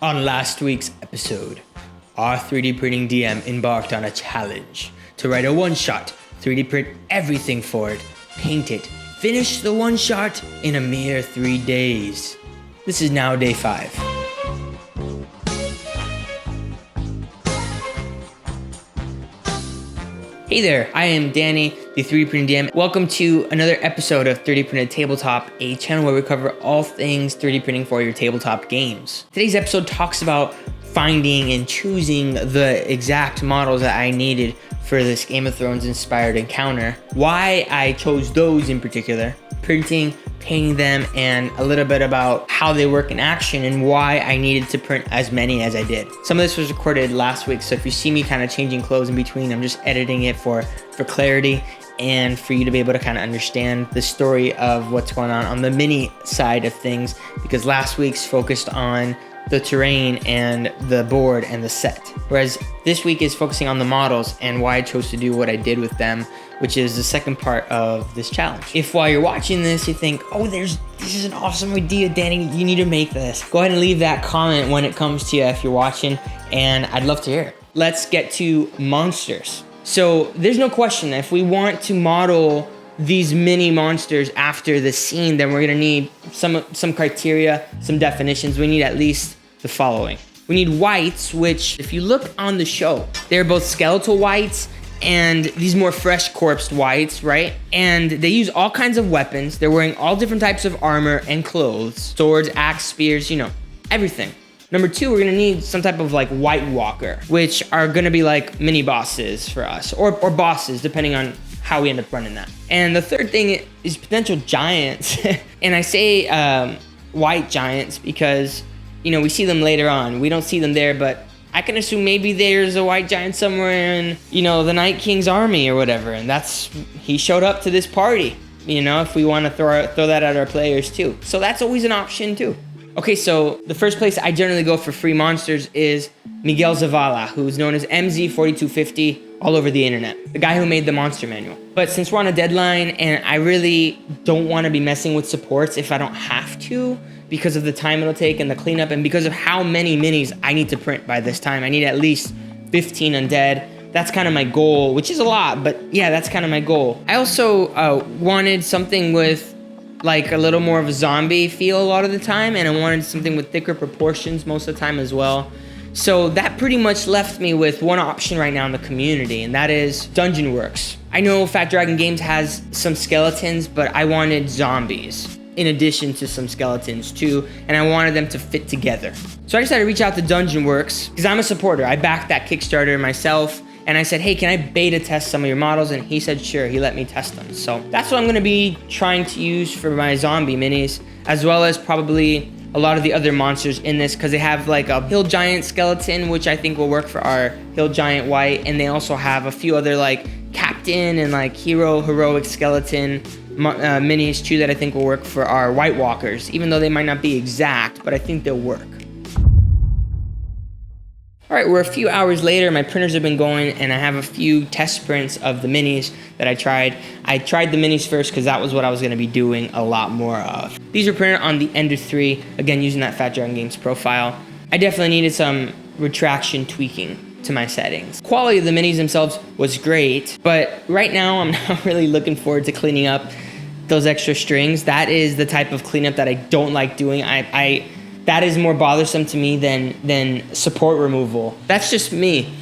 On last week's episode, our 3D printing DM embarked on a challenge to write a one-shot, 3D print everything for it, paint it, finish the one-shot in a mere 3 days. This is now day 5. Hey there, I am Danny, the 3D Printing DM. Welcome to another episode of 3D Printed Tabletop, a channel where we cover all things 3D printing for your tabletop games. Today's episode talks about finding and choosing the exact models that I needed for this Game of Thrones inspired encounter, why I chose those in particular, printing, painting them, and a little bit about how they work in action and why I needed to print as many as I did. Some of this was recorded last week, so if you see me kind of changing clothes in between, I'm just editing it for clarity and for you to be able to kind of understand the story of what's going on the mini side of things, because last week's focused on the terrain and the board and the set, whereas this week is focusing on the models and why I chose to do what I did with them, which is the second part of this challenge. If while you're watching this you think, oh, this is an awesome idea, Danny, you need to make this, go ahead and leave that comment when it comes to you if you're watching, and I'd love to hear it. Let's get to monsters. So there's no question, if we want to model these mini monsters after the scene, then we're gonna need some criteria, some definitions. We need at least the following. We need whites, which if you look on the show, they're both skeletal whites and these more fresh corpsed whites, right? And they use all kinds of weapons. They're wearing all different types of armor and clothes, swords, axe, spears, everything. Number 2, we're gonna need some type of like White Walker, which are gonna be like mini bosses for us, or bosses, depending on how we end up running that. And the third thing is potential giants. And I say white giants because, we see them later on. We don't see them there, but I can assume maybe there's a white giant somewhere in, the Night King's army or whatever. And he showed up to this party, if we want to throw that at our players too. So that's always an option too. Okay, so the first place I generally go for free monsters is Miguel Zavala, who's known as MZ4250 all over the internet, the guy who made the monster manual. But since we're on a deadline and I really don't want to be messing with supports if I don't have to, because of the time it'll take and the cleanup, and because of how many minis I need to print by this time, I need at least 15 undead. That's kind of my goal, which is a lot, but yeah, that's kind of my goal. I also wanted something with like a little more of a zombie feel a lot of the time, and I wanted something with thicker proportions most of the time as well. So that pretty much left me with one option right now in the community, and that is Dungeon Works. I know Fat Dragon Games has some skeletons, but I wanted zombies in addition to some skeletons too, and I wanted them to fit together. So I decided to reach out to Dungeon Works because I'm a supporter. I backed that Kickstarter myself, and I said, hey, can I beta test some of your models? And he said, sure, he let me test them. So that's what I'm gonna be trying to use for my zombie minis, as well as probably a lot of the other monsters in this, because they have like a hill giant skeleton, which I think will work for our hill giant white. And they also have a few other like captain and like heroic skeleton minis too that I think will work for our White Walkers, even though they might not be exact, but I think they'll work. All right, we're a few hours later, my printers have been going, and I have a few test prints of the minis that I tried. I tried the minis first because that was what I was gonna be doing a lot more of. These were printed on the Ender 3, again, using that Fat Dragon Games profile. I definitely needed some retraction tweaking to my settings. Quality of the minis themselves was great, but right now I'm not really looking forward to cleaning up those extra strings. That is the type of cleanup that I don't like doing. That is more bothersome to me than support removal. That's just me.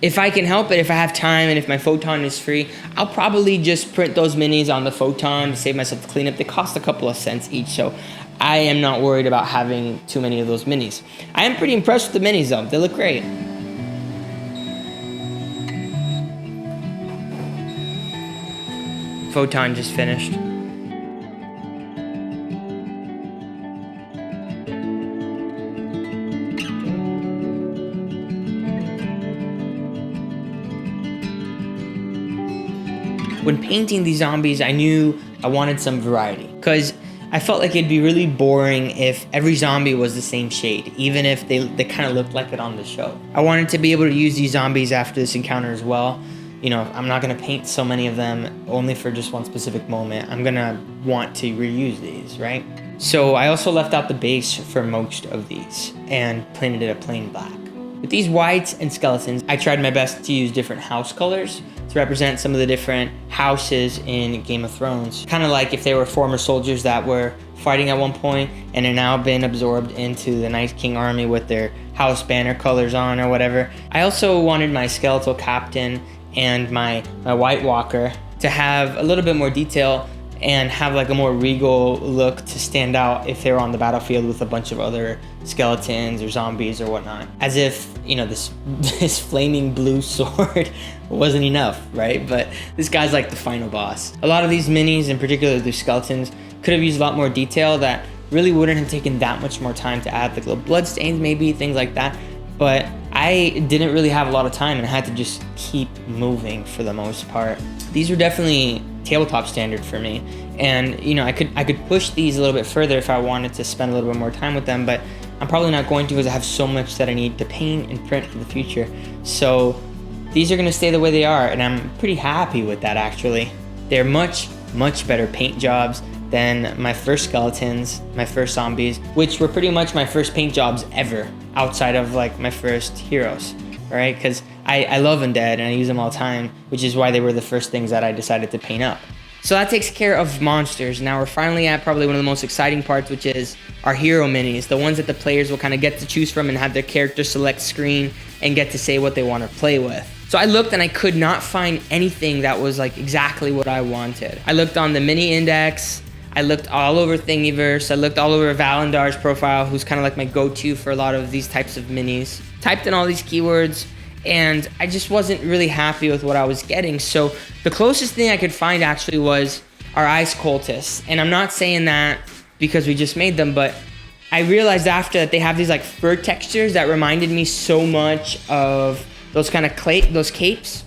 If I can help it, if I have time, and if my Photon is free, I'll probably just print those minis on the Photon to save myself the cleanup. They cost a couple of cents each, so I am not worried about having too many of those minis. I am pretty impressed with the minis though. They look great. Photon just finished. When painting these zombies, I knew I wanted some variety, because I felt like it'd be really boring if every zombie was the same shade, even if they kind of looked like it on the show. I wanted to be able to use these zombies after this encounter as well. I'm not gonna paint so many of them only for just one specific moment. I'm gonna want to reuse these, right? So I also left out the base for most of these and painted it a plain black. With these whites and skeletons, I tried my best to use different house colors to represent some of the different houses in Game of Thrones. Kind of like if they were former soldiers that were fighting at one point and are now been absorbed into the Night King army with their house banner colors on or whatever. I also wanted my skeletal captain and my White Walker to have a little bit more detail and have like a more regal look to stand out if they were on the battlefield with a bunch of other skeletons or zombies or whatnot. As if, you know, this flaming blue sword wasn't enough, right? But this guy's like the final boss. A lot of these minis, in particular the skeletons, could have used a lot more detail that really wouldn't have taken that much more time to add, like little blood stains maybe, things like that. But I didn't really have a lot of time and I had to just keep moving for the most part. These were definitely tabletop standard for me. And you know, I could push these a little bit further if I wanted to spend a little bit more time with them, but I'm probably not going to because I have so much that I need to paint and print for the future. So these are gonna stay the way they are, and I'm pretty happy with that actually. They're much better paint jobs than my first skeletons, my first zombies, which were pretty much my first paint jobs ever, outside of like my first heroes, right? Because I love undead and I use them all the time, which is why they were the first things that I decided to paint up. So that takes care of monsters. Now we're finally at probably one of the most exciting parts, which is our hero minis, the ones that the players will kind of get to choose from and have their character select screen and get to say what they want to play with. So I looked and I could not find anything that was like exactly what I wanted. I looked on the mini index, I looked all over Thingiverse, I looked all over Valandar's profile, who's kind of like my go-to for a lot of these types of minis. Typed in all these keywords, and I just wasn't really happy with what I was getting. So the closest thing I could find actually was our Ice Cultists. And I'm not saying that because we just made them, but I realized after that they have these like fur textures that reminded me so much of those kind of those capes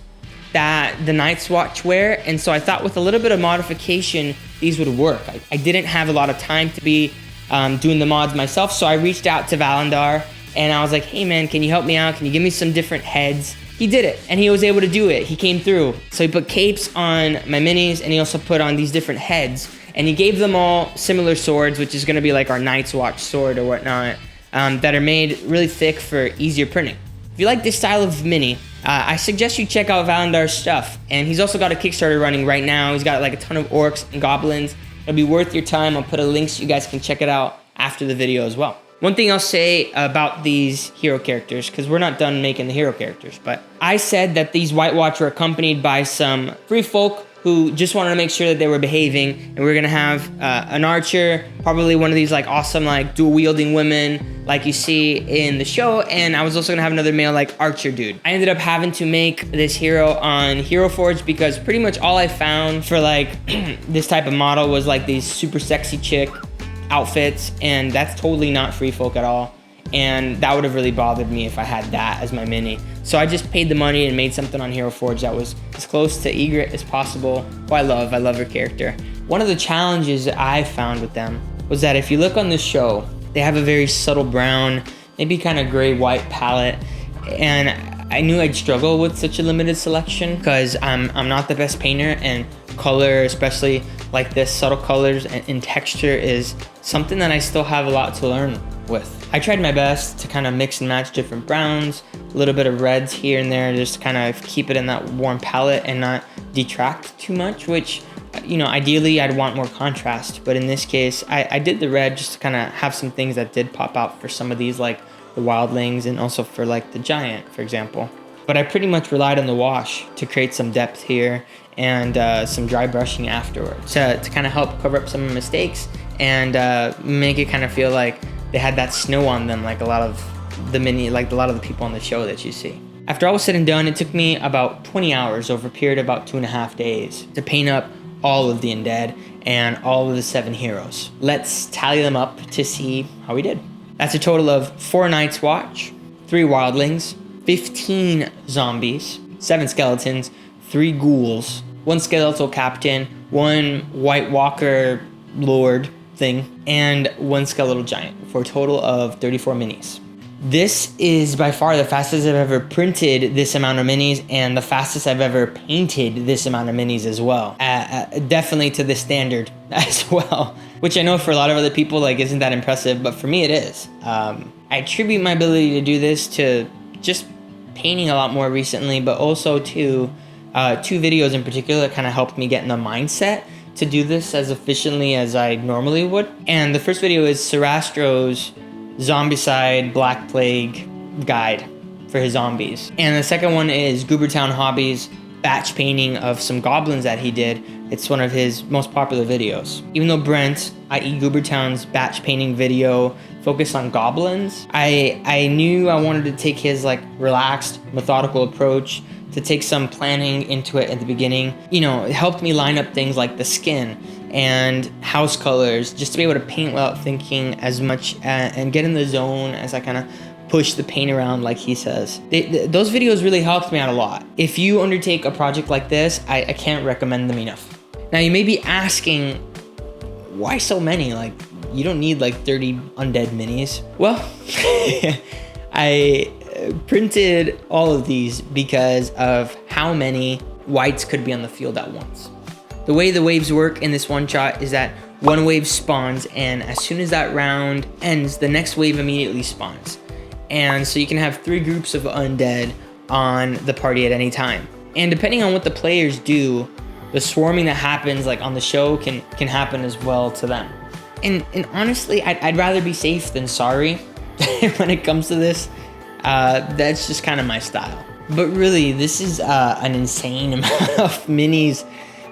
that the Night's Watch wear. And so I thought with a little bit of modification, these would work. I didn't have a lot of time to be doing the mods myself, so I reached out to Valandar and I was like, hey man, can you help me out? Can you give me some different heads? He did it, and he was able to do it. He came through. So he put capes on my minis, and he also put on these different heads, and he gave them all similar swords, which is gonna be like our Night's Watch sword or whatnot, that are made really thick for easier printing. If you like this style of mini, I suggest you check out Valandar's stuff. And he's also got a Kickstarter running right now. He's got like a ton of orcs and goblins. It'll be worth your time. I'll put a link so you guys can check it out after the video as well. One thing I'll say about these hero characters, because we're not done making the hero characters, but I said that these White Watch were accompanied by some free folk who just wanted to make sure that they were behaving, and we're gonna have an archer, probably one of these like awesome like dual wielding women like you see in the show, and I was also gonna have another male like archer dude. I ended up having to make this hero on Hero Forge because pretty much all I found for like this type of model was like these super sexy chick outfits, and that's totally not free folk at all. And that would have really bothered me if I had that as my mini. So I just paid the money and made something on Hero Forge that was as close to Egret as possible, who I love her character. One of the challenges that I found with them was that if you look on the show, they have a very subtle brown, maybe kind of gray-white palette, and I knew I'd struggle with such a limited selection because I'm not the best painter, and color, especially like this, subtle colors and texture is something that I still have a lot to learn with. I tried my best to kind of mix and match different browns, a little bit of reds here and there, just to kind of keep it in that warm palette and not detract too much, which, you know, ideally I'd want more contrast. But in this case, I did the red just to kind of have some things that did pop out for some of these, like the wildlings and also for like the giant, for example. But I pretty much relied on the wash to create some depth here and some dry brushing afterwards to kind of help cover up some mistakes and make it kind of feel like they had that snow on them, like a lot of the people on the show that you see. After all was said and done, it took me about 20 hours over a period of about 2.5 days to paint up all of the undead and all of the 7 heroes. Let's tally them up to see how we did. That's a total of 4 Night's Watch, 3 wildlings, 15 zombies, 7 skeletons, 3 ghouls, 1 skeletal captain, 1 White Walker lord thing, and 1 skeletal giant, for a total of 34 minis. This is by far the fastest I've ever printed this amount of minis, and the fastest I've ever painted this amount of minis as well. Definitely to this standard as well. which I know for a lot of other people, like, isn't that impressive, but for me it is. I attribute my ability to do this to just painting a lot more recently, but also to two videos in particular that kind of helped me get in the mindset to do this as efficiently as I normally would. And the first video is Sarastro's Zombicide Black Plague guide for his zombies. And the second one is Goobertown Hobbies batch painting of some goblins that he did. It's one of his most popular videos. Even though Brent, i.e. Goobertown's batch painting video focused on goblins, I knew I wanted to take his like relaxed, methodical approach, to take some planning into it at the beginning. You know, it helped me line up things like the skin and house colors, just to be able to paint without thinking as much and get in the zone as I kind of push the paint around, like he says. Those videos really helped me out a lot. If you undertake a project like this, I can't recommend them enough. Now you may be asking, why so many? Like, you don't need like 30 undead minis. Well, I printed all of these because of how many whites could be on the field at once. The way the waves work in this one shot is that one wave spawns, and as soon as that round ends, the next wave immediately spawns. And so you can have 3 groups of undead on the party at any time. And depending on what the players do, the swarming that happens like on the show can happen as well to them. And honestly, I'd rather be safe than sorry when it comes to this. That's just kind of my style. But really, this is an insane amount of minis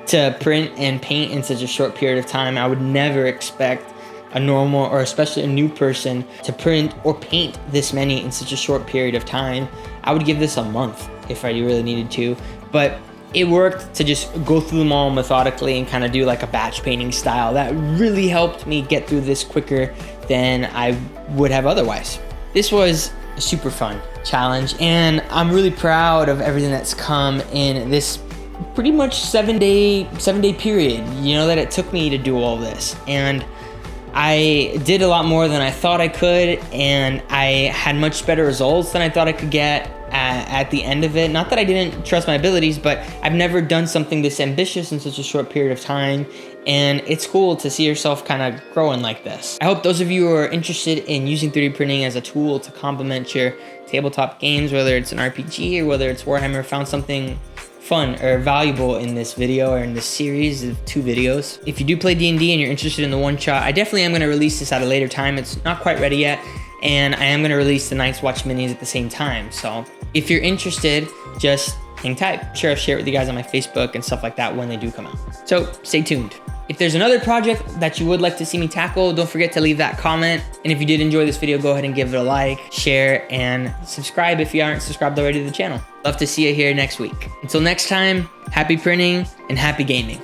to print and paint in such a short period of time. I would never expect a normal, or especially a new person, to print or paint this many in such a short period of time. I would give this a month if I really needed to, but it worked to just go through them all methodically and kind of do like a batch painting style. That really helped me get through this quicker than I would have otherwise. This was a super fun challenge, and I'm really proud of everything that's come in this pretty much 7 day period, you know, that it took me to do all this. And I did a lot more than I thought I could, and I had much better results than I thought I could get at the end of it. Not that I didn't trust my abilities, but I've never done something this ambitious in such a short period of time, and it's cool to see yourself kind of growing like this. I hope those of you who are interested in using 3D printing as a tool to complement your tabletop games, whether it's an RPG or whether it's Warhammer, found something fun or valuable in this video or in this series of 2 videos. If you do play D&D and you're interested in the one shot, I definitely am going to release this at a later time. It's not quite ready yet, and I am going to release the Night's Watch minis at the same time. So if you're interested, just hang tight. I'm sure I'll share it with you guys on my Facebook and stuff like that when they do come out. So stay tuned. If there's another project that you would like to see me tackle, don't forget to leave that comment. And if you did enjoy this video, go ahead and give it a like, share, and subscribe if you aren't subscribed already to the channel. Love to see you here next week. Until next time, happy printing and happy gaming.